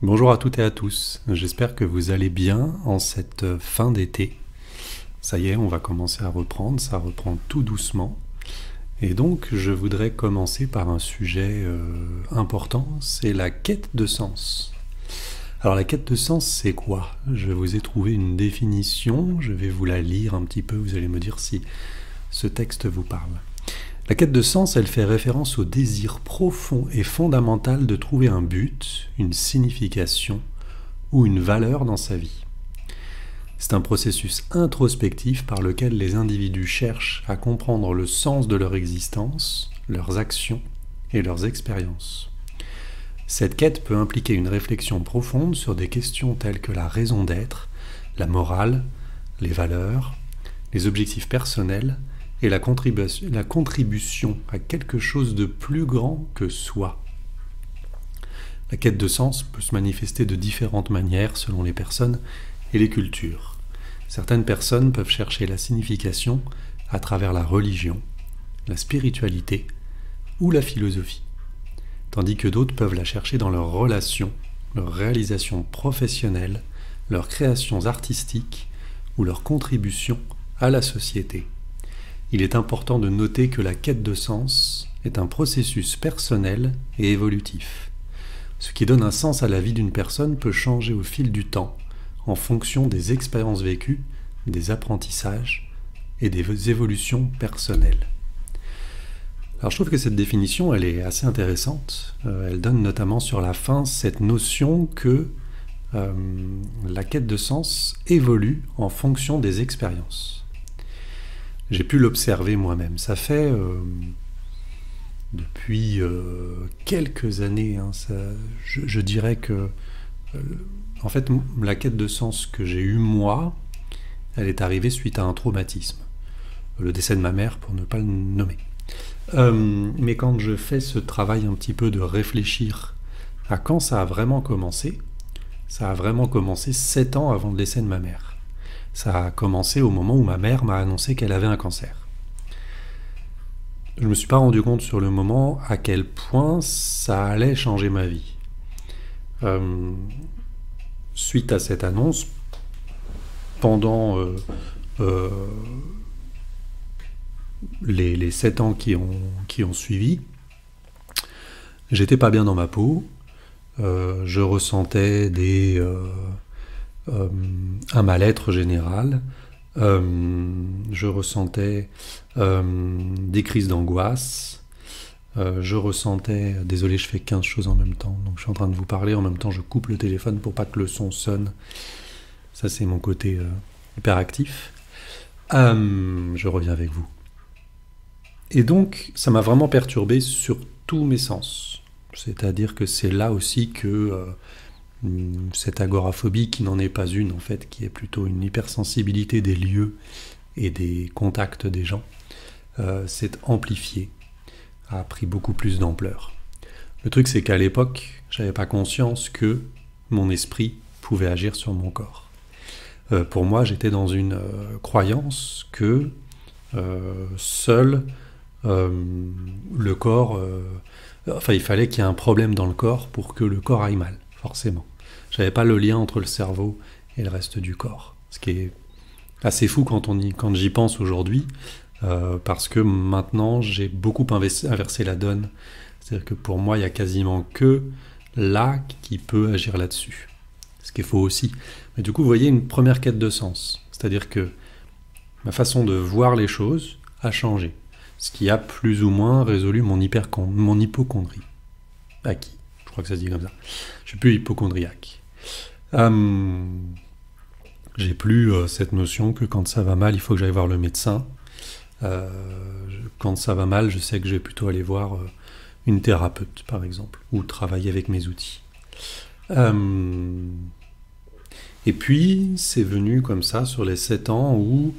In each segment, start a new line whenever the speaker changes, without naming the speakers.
Bonjour à toutes et à tous, j'espère que vous allez bien en cette fin d'été. Ça y est, on va commencer à reprendre, ça reprend tout doucement. Et donc je voudrais commencer par un sujet important, c'est la quête de sens. Alors la quête de sens, c'est quoi? Je vous ai trouvé une définition, je vais vous la lire un petit peu, vous allez me dire si ce texte vous parle. La quête de sens, elle fait référence au désir profond et fondamental de trouver un but, une signification ou une valeur dans sa vie. C'est un processus introspectif par lequel les individus cherchent à comprendre le sens de leur existence, leurs actions et leurs expériences. Cette quête peut impliquer une réflexion profonde sur des questions telles que la raison d'être, la morale, les valeurs, les objectifs personnels, et la contribution à quelque chose de plus grand que soi. La quête de sens peut se manifester de différentes manières selon les personnes et les cultures. Certaines personnes peuvent chercher la signification à travers la religion, la spiritualité ou la philosophie, tandis que d'autres peuvent la chercher dans leurs relations, leurs réalisations professionnelles, leurs créations artistiques ou leurs contributions à la société. Il est important de noter que la quête de sens est un processus personnel et évolutif. Ce qui donne un sens à la vie d'une personne peut changer au fil du temps en fonction des expériences vécues, des apprentissages et des évolutions personnelles. Alors je trouve que cette définition, elle est assez intéressante. Elle donne notamment sur la fin cette notion que la quête de sens évolue en fonction des expériences. J'ai pu l'observer moi-même. Ça fait depuis quelques années, je dirais que en fait la quête de sens que j'ai eue moi, elle est arrivée suite à un traumatisme. Le décès de ma mère, pour ne pas le nommer. Mais quand je fais ce travail un petit peu de réfléchir à quand ça a vraiment commencé 7 ans avant le décès de ma mère. Ça a commencé au moment où ma mère m'a annoncé qu'elle avait un cancer. Je ne me suis pas rendu compte sur le moment à quel point ça allait changer ma vie. Suite à cette annonce, pendant les 7 ans qui ont suivi, j'étais pas bien dans ma peau. Je ressentais un mal-être général, je ressentais des crises d'angoisse, je ressentais... Désolé, je fais 15 choses en même temps, donc je suis en train de vous parler, en même temps je coupe le téléphone pour pas que le son sonne. Ça c'est mon côté hyperactif. Je reviens avec vous. Et donc ça m'a vraiment perturbé sur tous mes sens. C'est-à-dire que c'est là aussi que... cette agoraphobie qui n'en est pas une en fait, qui est plutôt une hypersensibilité des lieux et des contacts des gens, s'est amplifiée, a pris beaucoup plus d'ampleur. Le truc c'est qu'à l'époque, j'avais pas conscience que mon esprit pouvait agir sur mon corps. Pour moi, j'étais dans une croyance que seul le corps... il fallait qu'il y ait un problème dans le corps pour que le corps aille mal, forcément. J'avais pas le lien entre le cerveau et le reste du corps. Ce qui est assez fou quand j'y pense aujourd'hui, parce que maintenant j'ai beaucoup inversé la donne. C'est-à-dire que pour moi, il y a quasiment que là qui peut agir là-dessus. Ce qui est faux aussi. Mais du coup, vous voyez une première quête de sens. C'est-à-dire que ma façon de voir les choses a changé. Ce qui a plus ou moins résolu mon hypocondrie. Acquis. Je crois que ça se dit comme ça. Je suis plus hypocondriaque. J'ai plus cette notion que quand ça va mal, il faut que j'aille voir le médecin. Quand ça va mal, je sais que je vais plutôt aller voir une thérapeute, par exemple, ou travailler avec mes outils. Et puis, c'est venu comme ça sur les 7 ans où,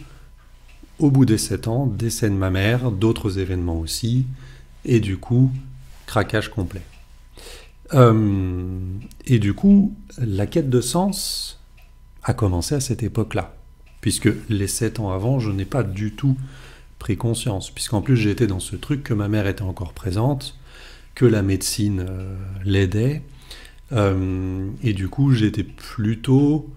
au bout des 7 ans, décès de ma mère, d'autres événements aussi, et du coup, craquage complet. Et du coup, la quête de sens a commencé à cette époque-là, puisque les 7 ans avant, je n'ai pas du tout pris conscience, puisqu'en plus j'étais dans ce truc que ma mère était encore présente, que la médecine l'aidait, Et du coup, j'étais plutôt...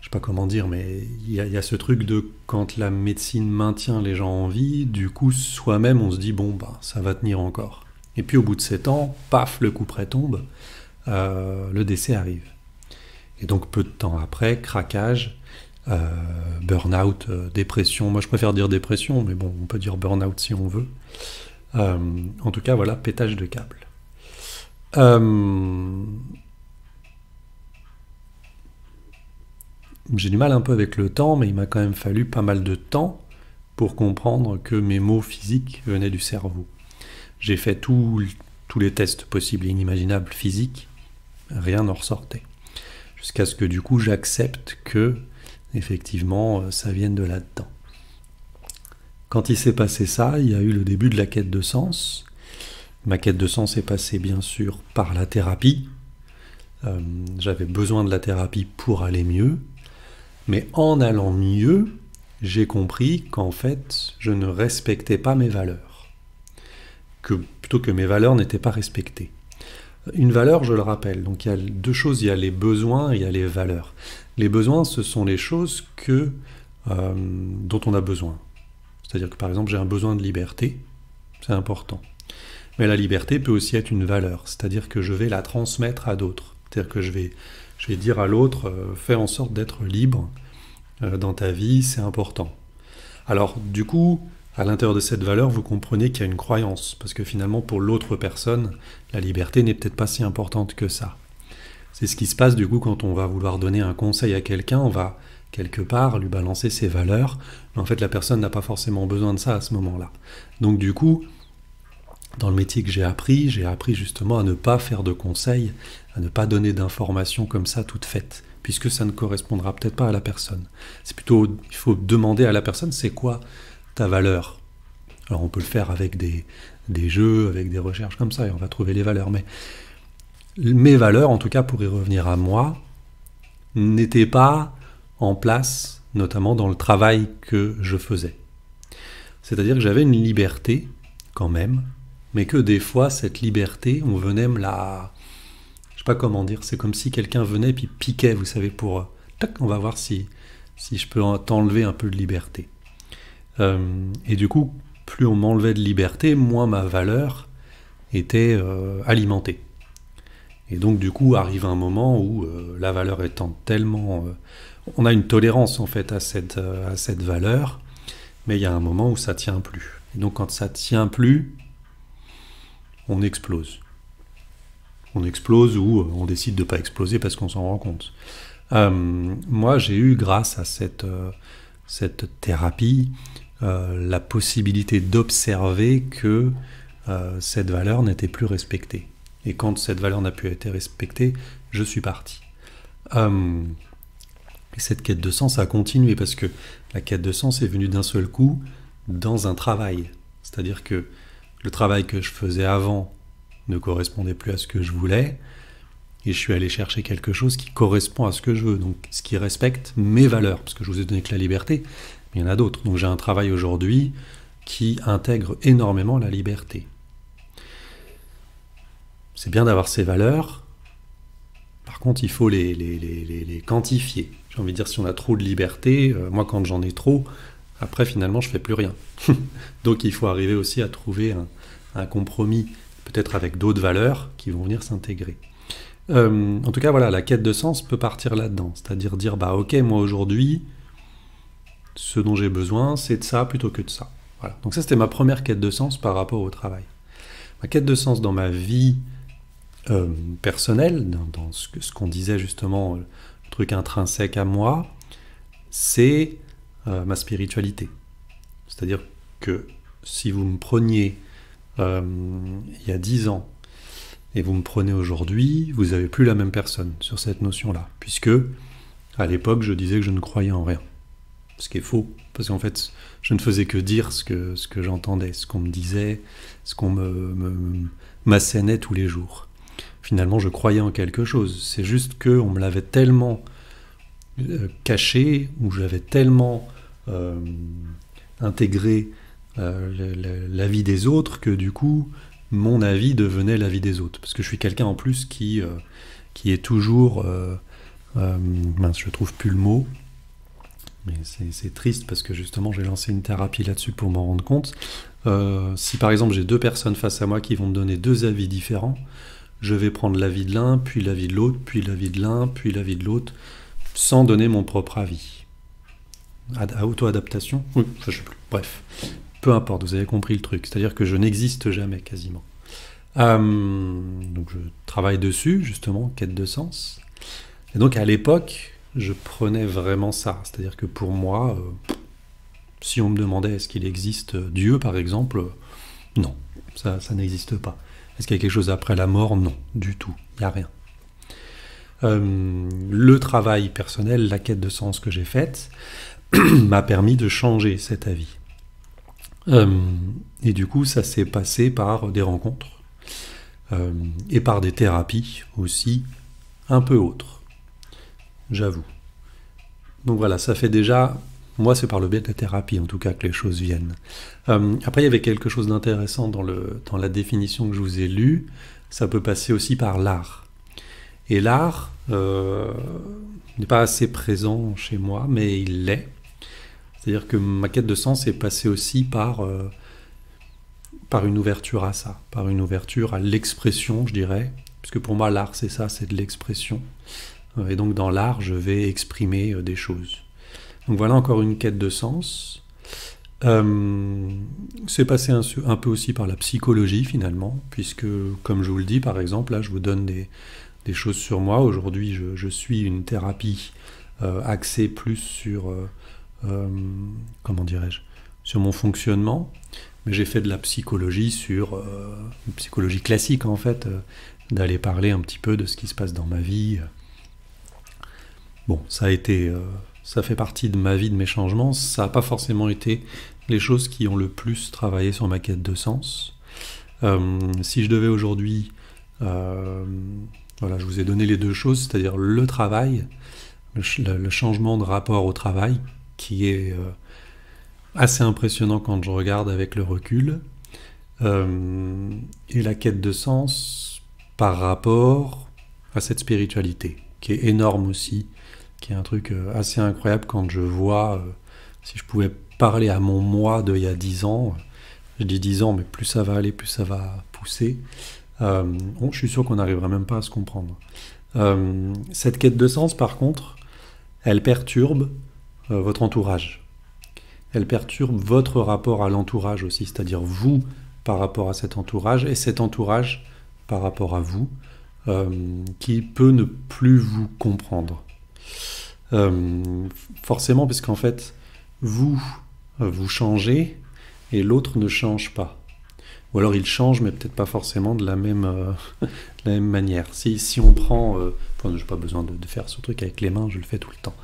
Je sais pas comment dire, mais il y a ce truc de quand la médecine maintient les gens en vie, du coup, soi-même, on se dit, bon, bah, ça va tenir encore. Et puis au bout de 7 ans, paf, le coup près tombe, le décès arrive. Et donc peu de temps après, craquage, burn-out, dépression. Moi je préfère dire dépression, mais bon, on peut dire burn-out si on veut. En tout cas, voilà, pétage de câble. J'ai du mal un peu avec le temps, mais il m'a quand même fallu pas mal de temps pour comprendre que mes maux physiques venaient du cerveau. J'ai fait tous les tests possibles et inimaginables physiques, rien n'en ressortait. Jusqu'à ce que du coup j'accepte que, effectivement, ça vienne de là-dedans. Quand il s'est passé ça, il y a eu le début de la quête de sens. Ma quête de sens est passée bien sûr par la thérapie. J'avais besoin de la thérapie pour aller mieux. Mais en allant mieux, j'ai compris qu'en fait, je ne respectais pas mes valeurs. Plutôt que mes valeurs n'étaient pas respectées. Une valeur, je le rappelle, donc il y a deux choses, il y a les besoins et il y a les valeurs. Les besoins, ce sont les choses dont on a besoin. C'est-à-dire que par exemple, j'ai un besoin de liberté, c'est important. Mais la liberté peut aussi être une valeur, c'est-à-dire que je vais la transmettre à d'autres. C'est-à-dire que je vais dire à l'autre, fais en sorte d'être libre dans ta vie, c'est important. Alors du coup, à l'intérieur de cette valeur, vous comprenez qu'il y a une croyance, parce que finalement, pour l'autre personne, la liberté n'est peut-être pas si importante que ça. C'est ce qui se passe du coup quand on va vouloir donner un conseil à quelqu'un, on va quelque part lui balancer ses valeurs, mais en fait la personne n'a pas forcément besoin de ça à ce moment-là. Donc du coup, dans le métier que j'ai appris justement à ne pas faire de conseils, à ne pas donner d'informations comme ça toutes faites, puisque ça ne correspondra peut-être pas à la personne. C'est plutôt, il faut demander à la personne, c'est quoi ta valeur? Alors on peut le faire avec des jeux, avec des recherches comme ça, et on va trouver les valeurs, mais mes valeurs, en tout cas pour y revenir à moi, n'étaient pas en place, notamment dans le travail que je faisais. C'est-à-dire que j'avais une liberté, quand même, mais que des fois, cette liberté, on venait me la... Je sais pas comment dire, c'est comme si quelqu'un venait puis piquait, vous savez, pour... Tac, on va voir si je peux t'enlever un peu de liberté. Et du coup, plus on m'enlevait de liberté, moins ma valeur était alimentée. Et donc du coup, arrive un moment où la valeur étant tellement... on a une tolérance en fait à cette valeur, mais il y a un moment où ça tient plus. Et donc quand ça tient plus, on explose. On explose ou on décide de ne pas exploser parce qu'on s'en rend compte. Moi, j'ai eu, grâce à cette thérapie, la possibilité d'observer que cette valeur n'était plus respectée. Et quand cette valeur n'a plus été respectée, je suis parti. Et cette quête de sens a continué, parce que la quête de sens est venue d'un seul coup dans un travail. C'est-à-dire que le travail que je faisais avant ne correspondait plus à ce que je voulais, et je suis allé chercher quelque chose qui correspond à ce que je veux, donc ce qui respecte mes valeurs, parce que je vous ai donné que la liberté, mais il y en a d'autres. Donc j'ai un travail aujourd'hui qui intègre énormément la liberté. C'est bien d'avoir ces valeurs, par contre il faut les quantifier. J'ai envie de dire, si on a trop de liberté, moi quand j'en ai trop, après finalement je fais plus rien. Donc il faut arriver aussi à trouver un compromis, peut-être avec d'autres valeurs qui vont venir s'intégrer. En tout cas, voilà, la quête de sens peut partir là-dedans, c'est-à-dire dire, bah ok, moi aujourd'hui, ce dont j'ai besoin, c'est de ça plutôt que de ça. Voilà. Donc ça, c'était ma première quête de sens par rapport au travail. Ma quête de sens dans ma vie personnelle, dans ce qu'on disait justement, le truc intrinsèque à moi, c'est ma spiritualité. C'est-à-dire que si vous me preniez il y a 10 ans, et vous me prenez aujourd'hui, vous n'avez plus la même personne sur cette notion-là, puisque à l'époque je disais que je ne croyais en rien, ce qui est faux, parce qu'en fait je ne faisais que dire ce que j'entendais, ce qu'on me disait, ce qu'on m'assénait tous les jours. Finalement je croyais en quelque chose, c'est juste qu'on me l'avait tellement caché, ou j'avais tellement intégré la vie des autres, que du coup mon avis devenait l'avis des autres. Parce que je suis quelqu'un en plus qui est toujours... mince, je trouve plus le mot. Mais c'est triste parce que justement j'ai lancé une thérapie là-dessus pour m'en rendre compte. Si par exemple j'ai deux personnes face à moi qui vont me donner deux avis différents, je vais prendre l'avis de l'un, puis l'avis de l'autre, puis l'avis de l'un, puis l'avis de l'autre, sans donner mon propre avis. À auto-adaptation? Oui, enfin, je sais plus. Bref, peu importe, vous avez compris le truc. C'est-à-dire que je n'existe jamais quasiment. Donc je travaille dessus, justement, quête de sens. Et donc à l'époque, je prenais vraiment ça. C'est-à-dire que pour moi, si on me demandait est-ce qu'il existe Dieu, par exemple, non, ça n'existe pas. Est-ce qu'il y a quelque chose après la mort? Non, du tout, il n'y a rien. Le travail personnel, la quête de sens que j'ai faite, m'a permis de changer cet avis. Et du coup, ça s'est passé par des rencontres et par des thérapies aussi un peu autres, j'avoue. Donc voilà, ça fait déjà... Moi, c'est par le biais de la thérapie, en tout cas, que les choses viennent. Après, il y avait quelque chose d'intéressant dans la définition que je vous ai lue. Ça peut passer aussi par l'art. Et l'art n'est pas assez présent chez moi, mais il l'est. C'est-à-dire que ma quête de sens est passée aussi par une ouverture à ça, par une ouverture à l'expression, je dirais. Puisque pour moi, l'art, c'est ça, c'est de l'expression. Et donc, dans l'art, je vais exprimer des choses. Donc voilà encore une quête de sens. C'est passé un peu aussi par la psychologie finalement, puisque comme je vous le dis par exemple, là je vous donne des choses sur moi. Aujourd'hui je suis une thérapie axée plus sur, comment dirais-je, sur mon fonctionnement, mais j'ai fait de la psychologie sur une psychologie classique en fait, d'aller parler un petit peu de ce qui se passe dans ma vie. Bon, ça a été... ça fait partie de ma vie, de mes changements. Ça n'a pas forcément été les choses qui ont le plus travaillé sur ma quête de sens. Si je devais aujourd'hui... voilà, je vous ai donné les deux choses, c'est-à-dire le travail, le changement de rapport au travail, qui est assez impressionnant quand je regarde avec le recul, et la quête de sens par rapport à cette spiritualité, qui est énorme aussi, qui est un truc assez incroyable quand je vois, si je pouvais parler à mon moi d'il y a 10 ans, je dis 10 ans, mais plus ça va aller, plus ça va pousser, je suis sûr qu'on n'arriverait même pas à se comprendre. Cette quête de sens, par contre, elle perturbe votre entourage. Elle perturbe votre rapport à l'entourage aussi, c'est-à-dire vous par rapport à cet entourage, et cet entourage par rapport à vous, qui peut ne plus vous comprendre. Forcément, parce qu'en fait, vous changez et l'autre ne change pas. Ou alors il change, mais peut-être pas forcément de la même manière. Si on prend... je n'ai pas besoin de faire ce truc avec les mains, je le fais tout le temps.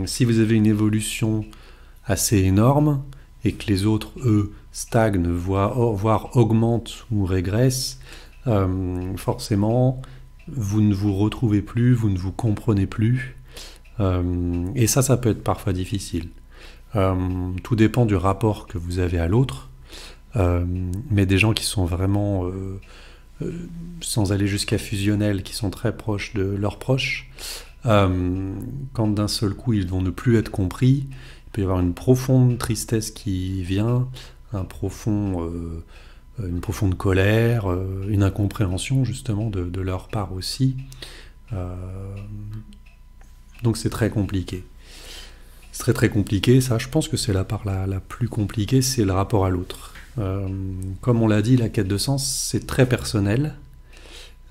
Si vous avez une évolution assez énorme et que les autres, eux, stagnent, voire augmentent ou régressent, forcément, vous ne vous retrouvez plus, vous ne vous comprenez plus. Et ça peut être parfois difficile. Tout dépend du rapport que vous avez à l'autre, mais des gens qui sont vraiment, sans aller jusqu'à fusionnels, qui sont très proches de leurs proches, quand d'un seul coup ils vont ne plus être compris, il peut y avoir une profonde tristesse qui vient, une profonde colère, une incompréhension justement de leur part aussi. Donc c'est très compliqué. C'est très très compliqué, ça je pense que c'est la part la plus compliquée, c'est le rapport à l'autre. Comme on l'a dit, la quête de sens c'est très personnel,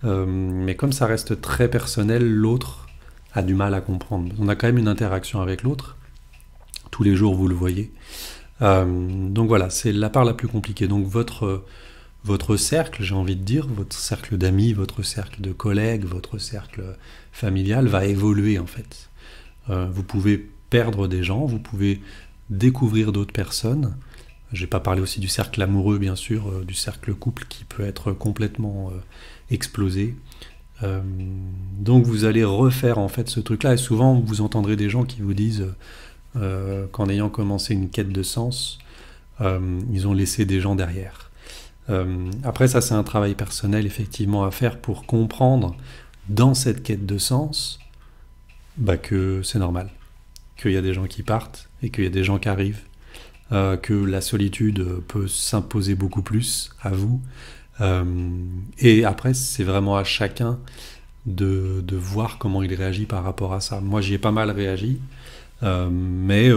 mais comme ça reste très personnel, l'autre a du mal à comprendre. On a quand même une interaction avec l'autre, tous les jours vous le voyez. Donc voilà, c'est la part la plus compliquée. Donc votre cercle, j'ai envie de dire, votre cercle d'amis, votre cercle de collègues, votre cercle familial va évoluer en fait. Vous pouvez perdre des gens, vous pouvez découvrir d'autres personnes. Je n'ai pas parlé aussi du cercle amoureux, bien sûr, du cercle couple qui peut être complètement explosé. Donc vous allez refaire en fait ce truc-là, et souvent vous entendrez des gens qui vous disent qu'en ayant commencé une quête de sens, ils ont laissé des gens derrière. Après ça, c'est un travail personnel effectivement à faire pour comprendre dans cette quête de sens que c'est normal, qu'il y a des gens qui partent et qu'il y a des gens qui arrivent, que la solitude peut s'imposer beaucoup plus à vous. Et après, c'est vraiment à chacun de voir comment il réagit par rapport à ça. Moi, j'y ai pas mal réagi, mais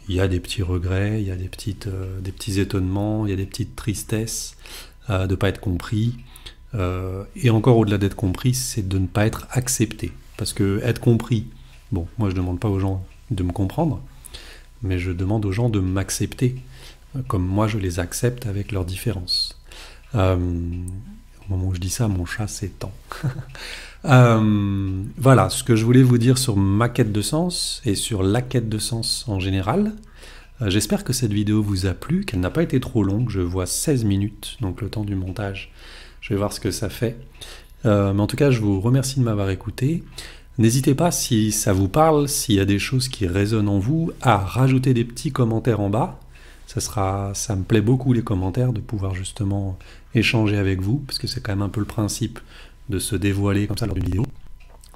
il y a des petits regrets, il y a des petits étonnements, il y a des petites tristesses de ne pas être compris. Et encore au-delà d'être compris, c'est de ne pas être accepté. Parce que être compris, bon, moi je ne demande pas aux gens de me comprendre, mais je demande aux gens de m'accepter, comme moi je les accepte avec leurs différences. Au moment où je dis ça, mon chat s'étend. Voilà ce que je voulais vous dire sur ma quête de sens et sur la quête de sens en général. J'espère que cette vidéo vous a plu, qu'elle n'a pas été trop longue. Je vois 16 minutes, donc le temps du montage. Je vais voir ce que ça fait. Mais en tout cas, je vous remercie de m'avoir écouté. N'hésitez pas, si ça vous parle, s'il y a des choses qui résonnent en vous, à rajouter des petits commentaires en bas. Ça me plaît beaucoup les commentaires, de pouvoir justement échanger avec vous, parce que c'est quand même un peu le principe de se dévoiler comme ça lors d'une vidéo.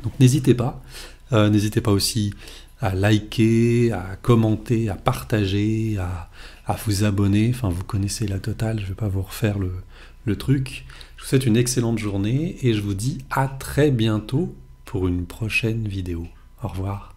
Donc n'hésitez pas. N'hésitez pas aussi à liker, à commenter, à partager, à vous abonner. Enfin, vous connaissez la totale, je ne vais pas vous refaire le truc. Je vous souhaite une excellente journée et je vous dis à très bientôt pour une prochaine vidéo. Au revoir.